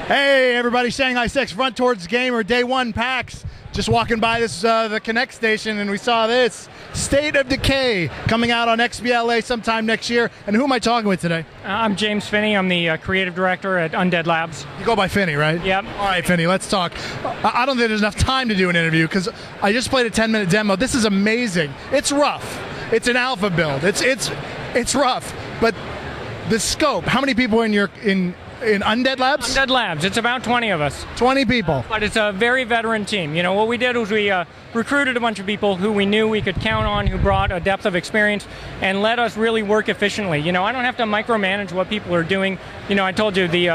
Hey everybody, Shanghai Six, Front Towards Gamer, Day 1 PAX. Just walking by this the Connect station and we saw this. State of Decay coming out on XBLA sometime next year. And who am I talking with today? I'm James Finney. I'm the creative director at Undead Labs. You go by Finney, right? Yep. All right, Finney, let's talk. I don't think there's enough time to do an interview because I just played a 10-minute demo. This is amazing. It's rough. It's an alpha build. It's rough. But the scope, how many people are in Undead Labs? Undead Labs. It's about 20 of us. 20 people. But it's a very veteran team. You know, what we did was we recruited a bunch of people who we knew we could count on, who brought a depth of experience and let us really work efficiently. You know, I don't have to micromanage what people are doing. You know, I told you the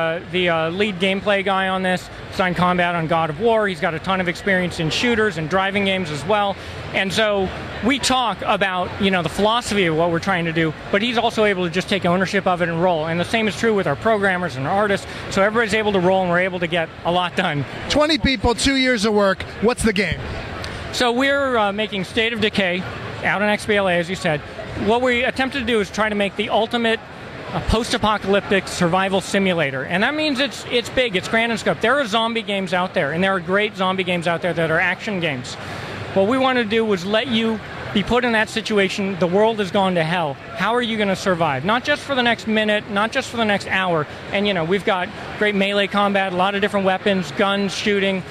lead gameplay guy on this signed combat on God of War. He's got a ton of experience in shooters and driving games as well. And so we talk about, you know, the philosophy of what we're trying to do, but he's also able to just take ownership of it and roll. And the same is true with our programmers and our artists. So everybody's able to roll and we're able to get a lot done. 20 people, 2 years of work. What's the game? So we're making State of Decay out on XBLA, as you said. What we attempted to do is try to make the ultimate post-apocalyptic survival simulator. And that means it's big, it's grand in scope. There are zombie games out there, and there are great zombie games out there that are action games. What we wanted to do was let you be put in that situation. The world has gone to hell. How are you going to survive? Not just for the next minute, not just for the next hour. And you know, we've got great melee combat, a lot of different weapons, guns, shooting,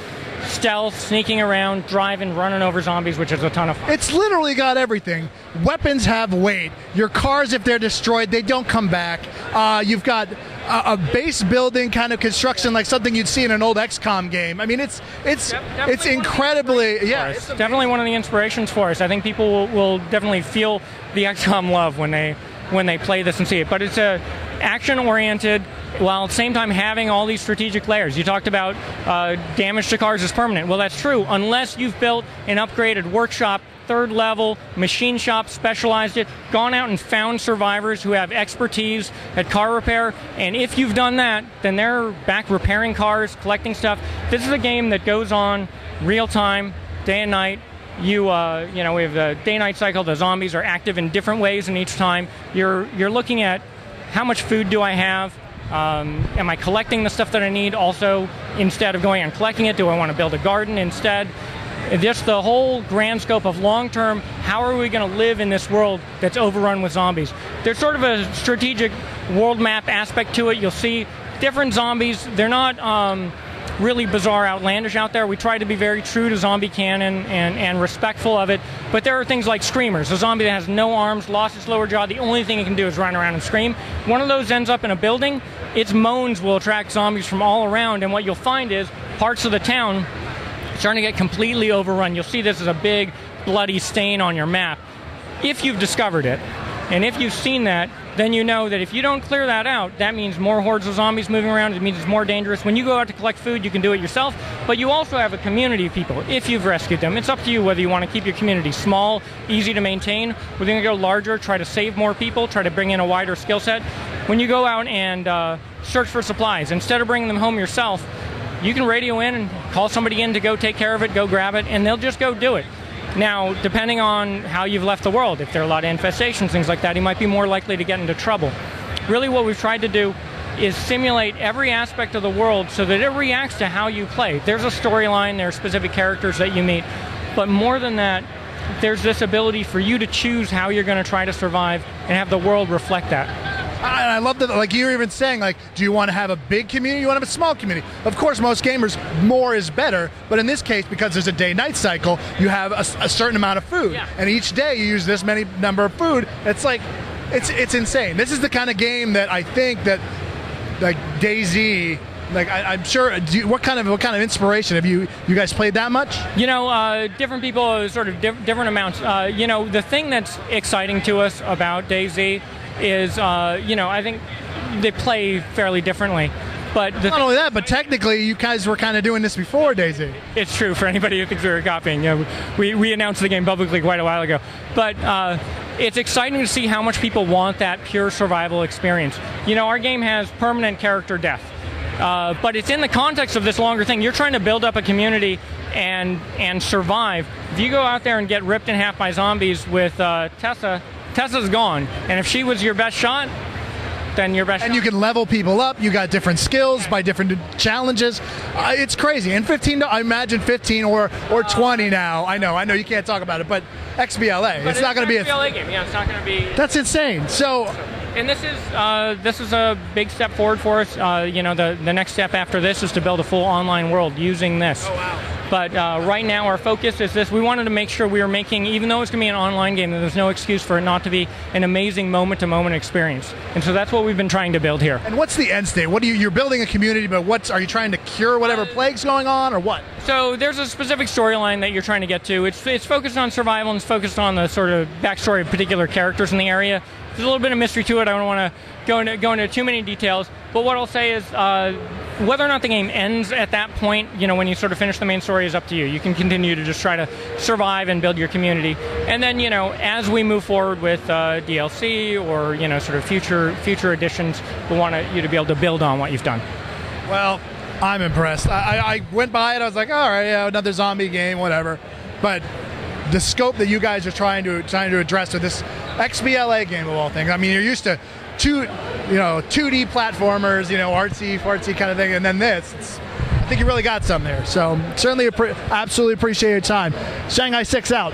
stealth, sneaking around, driving, running over zombies, which is a ton of fun. It's literally got everything. Weapons have weight. Your cars, if they're destroyed, they don't come back. You've got a base building kind of construction like something you'd see in an old XCOM game. I mean, it's incredibly, yeah. It's definitely one of the inspirations for us. I think people will definitely feel the XCOM love when they play this and see it. But it's a action-oriented, while at the same time having all these strategic layers. You talked about damage to cars is permanent. Well, that's true, unless you've built an upgraded workshop, third level, machine shop, specialized it, gone out and found survivors who have expertise at car repair, and if you've done that, then they're back repairing cars, collecting stuff. This is a game that goes on real time, day and night. You know, we have the day-night cycle. The zombies are active in different ways, and each time you're looking at how much food do I have? Am I collecting the stuff that I need? Also, instead of going and collecting it, do I want to build a garden instead? Just the whole grand scope of long-term, how are we going to live in this world that's overrun with zombies? There's sort of a strategic world map aspect to it. You'll see different zombies. They're not really bizarre, outlandish out there. We try to be very true to zombie canon and respectful of it. But there are things like screamers. A zombie that has no arms, lost its lower jaw, the only thing it can do is run around and scream. One of those ends up in a building. Its moans will attract zombies from all around, and what you'll find is parts of the town starting to get completely overrun. You'll see this as a big bloody stain on your map. If you've discovered it, and if you've seen that, then you know that if you don't clear that out, that means more hordes of zombies moving around. It means it's more dangerous. When you go out to collect food, you can do it yourself, but you also have a community of people, if you've rescued them. It's up to you whether you want to keep your community small, easy to maintain, whether you're going to go larger, try to save more people, try to bring in a wider skill set. When you go out and search for supplies, instead of bringing them home yourself, you can radio in and call somebody in to go take care of it, go grab it, and they'll just go do it. Now, depending on how you've left the world, if there are a lot of infestations, things like that, you might be more likely to get into trouble. Really what we've tried to do is simulate every aspect of the world so that it reacts to how you play. There's a storyline, there are specific characters that you meet, but more than that, there's this ability for you to choose how you're going to try to survive and have the world reflect that. I love that, like you were even saying, like, do you want to have a big community? You want to have a small community? Of course, most gamers, more is better. But in this case, because there's a day-night cycle, you have a certain amount of food. Yeah. And each day you use this many number of food. It's like, it's insane. This is the kind of game that I think that, like, DayZ, like, I'm sure, what kind of inspiration? Have you guys played that much? You know, different people, sort of different amounts. You know, the thing that's exciting to us about DayZ is, you know, I think they play fairly differently. But not only that, but technically you guys were kind of doing this before DayZ. It's true for anybody who thinks we were copying. You know, we announced the game publicly quite a while ago. But it's exciting to see how much people want that pure survival experience. You know, our game has permanent character death. But it's in the context of this longer thing. You're trying to build up a community and survive. If you go out there and get ripped in half by zombies with Tessa's gone. And if she was your best shot, then your best. And you can level people up. You got different skills by different challenges. It's crazy. And 15, I imagine 15 or 20 now. I know you can't talk about it, but XBLA. But it's not going to be an XBLA game. Yeah, it's not going to be. That's insane. So. And this is a big step forward for us. The next step after this is to build a full online world using this. Oh, wow. But right now our focus is this. We wanted to make sure we were making, even though it's going to be an online game, that there's no excuse for it not to be an amazing moment-to-moment experience. And so that's what we've been trying to build here. And what's the end state? You're building a community, but are you trying to cure whatever plague's going on, or what? So there's a specific storyline that you're trying to get to. It's focused on survival and it's focused on the sort of backstory of particular characters in the area. There's a little bit of mystery to it. I don't want to go into too many details. But what I'll say is whether or not the game ends at that point, when you sort of finish the main story, is up to you. You can continue to just try to survive and build your community. And then, as we move forward with DLC or, sort of future additions, we want you to be able to build on what you've done. Well, I'm impressed. I went by it. I was like, all right, yeah, another zombie game, whatever. But the scope that you guys are trying to address with this XBLA game of all things. I mean, you're used to 2D platformers, artsy kind of thing, and then this. I think you really got some there. So certainly absolutely appreciate your time. Shanghai 6 out.